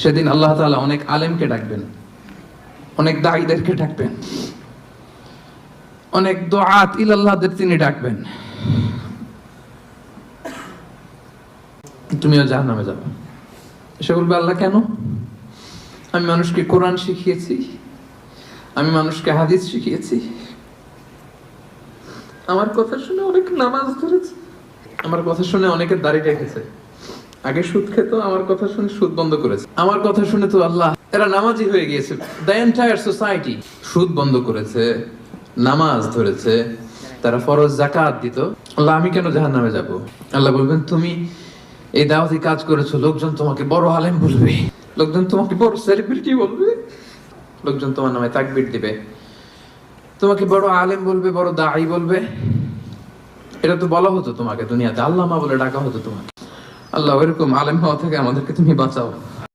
সেদিন আল্লাহ তাআলা অনেক আলেমকে ডাকবেন, অনেক দাঈদেরকে ডাকবেন, অনেক দুআত ইলাল্লাহদের তিনি ডাকবেন। তুমিও জাহান্নামে যাবে। সে বলবে, আল্লাহ কেন? আমি মানুষকে কোরআন শিখিয়েছি, আমি মানুষকে হাদিস শিখিয়েছি, আমার কথা শুনে অনেক নামাজ ধরেছে, আমার কথা শুনে অনেকে দাড়ি রেখেছে, আগে সুদ খেত, আমার কথা শুনে সুদ বন্ধ করেছে, আমার কথা শুনে তো আল্লাহ এরা নামাজি হয়ে গিয়েছে। দ্য এন্টায়ার সোসাইটি সুদ বন্ধ করেছে, নামাজ ধরেছে, তারা ফরজ যাকাত দিত। আল্লাহ আমি কেন জাহান্নামে যাব? আল্লাহ বলবেন, তুমি এই দাওয়াতি কাজ করেছো, লোকজন তোমাকে বড় আলেম বলবে, লোকজন তোমাকে বড় সেলিব্রিটি বলবে, লোকজন তোমার নামে তাকবীর দিবে, তোমাকে বড় আলেম বলবে, বড় দাঈ বলবে। এটা তো বলা হতো তোমাকে দুনিয়াতে, আল্লামা বলে ডাকা হতো তোমাকে। আল্লাহ এরকম আলেম হওয়া থেকে আমাদেরকে তুমি বাঁচাও।